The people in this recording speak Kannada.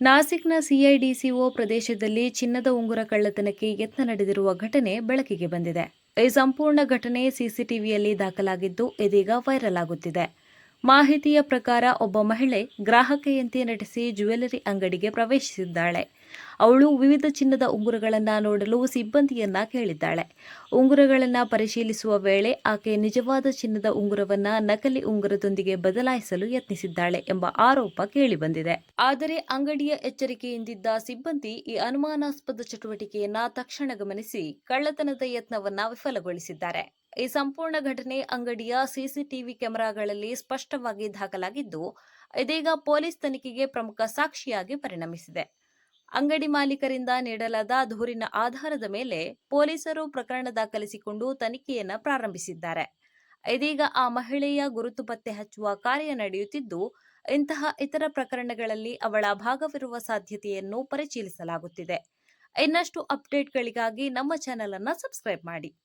ನಾಸಿಕ್‌ನ ಸಿಐಡಿಸಿಒ ಪ್ರದೇಶದಲ್ಲಿ ಚಿನ್ನದ ಉಂಗುರ ಕಳ್ಳತನಕ್ಕೆ ಯತ್ನ ನಡೆದಿರುವ ಘಟನೆ ಬೆಳಕಿಗೆ ಬಂದಿದೆ. ಈ ಸಂಪೂರ್ಣ ಘಟನೆ ಸಿಸಿಟಿವಿಯಲ್ಲಿ ದಾಖಲಾಗಿದ್ದು, ಇದೀಗ ವೈರಲ್ ಆಗುತ್ತಿದೆ. ಮಾಹಿತಿಯ ಪ್ರಕಾರ ಒಬ್ಬ ಮಹಿಳೆ ಗ್ರಾಹಕೆಯಂತೆ ನಟಿಸಿ ಜ್ಯುವೆಲರಿ ಅಂಗಡಿಗೆ ಪ್ರವೇಶಿಸಿದ್ದಾಳೆ. ಅವಳು ವಿವಿಧ ಚಿನ್ನದ ಉಂಗುರಗಳನ್ನು ನೋಡಲು ಸಿಬ್ಬಂದಿಯನ್ನ ಕೇಳಿದ್ದಾಳೆ. ಉಂಗುರಗಳನ್ನು ಪರಿಶೀಲಿಸುವ ವೇಳೆ ಆಕೆ ನಿಜವಾದ ಚಿನ್ನದ ಉಂಗುರವನ್ನ ನಕಲಿ ಉಂಗುರದೊಂದಿಗೆ ಬದಲಾಯಿಸಲು ಯತ್ನಿಸಿದ್ದಾಳೆ ಎಂಬ ಆರೋಪ ಕೇಳಿಬಂದಿದೆ. ಆದರೆ ಅಂಗಡಿಯ ಎಚ್ಚರಿಕೆಯಿಂದಿದ್ದ ಸಿಬ್ಬಂದಿ ಈ ಅನುಮಾನಾಸ್ಪದ ಚಟುವಟಿಕೆಯನ್ನ ತಕ್ಷಣ ಗಮನಿಸಿ ಕಳ್ಳತನದ ಯತ್ನವನ್ನ ವಿಫಲಗೊಳಿಸಿದ್ದಾರೆ. ಈ ಸಂಪೂರ್ಣ ಘಟನೆ ಅಂಗಡಿಯ ಸಿಸಿಟಿವಿ ಕ್ಯಾಮೆರಾಗಳಲ್ಲಿ ಸ್ಪಷ್ಟವಾಗಿ ದಾಖಲಾಗಿದ್ದು, ಇದೀಗ ಪೊಲೀಸ್ ತನಿಖೆಗೆ ಪ್ರಮುಖ ಸಾಕ್ಷಿಯಾಗಿ ಪರಿಣಮಿಸಿದೆ. ಅಂಗಡಿ ಮಾಲೀಕರಿಂದ ನೀಡಲಾದ ದೂರಿನ ಆಧಾರದ ಮೇಲೆ ಪೊಲೀಸರು ಪ್ರಕರಣ ದಾಖಲಿಸಿಕೊಂಡು ತನಿಖೆಯನ್ನು ಪ್ರಾರಂಭಿಸಿದ್ದಾರೆ. ಇದೀಗ ಆ ಮಹಿಳೆಯ ಗುರುತು ಪತ್ತೆ ಹಚ್ಚುವ ಕಾರ್ಯ ನಡೆಯುತ್ತಿದ್ದು, ಇಂತಹ ಇತರ ಪ್ರಕರಣಗಳಲ್ಲಿ ಅವಳ ಭಾಗವಿರುವ ಸಾಧ್ಯತೆಯನ್ನು ಪರಿಶೀಲಿಸಲಾಗುತ್ತಿದೆ. ಇನ್ನಷ್ಟು ಅಪ್ಡೇಟ್ಗಳಿಗಾಗಿ ನಮ್ಮ ಚಾನೆಲ್ ಅನ್ನು ಸಬ್ಸ್ಕ್ರೈಬ್ ಮಾಡಿ.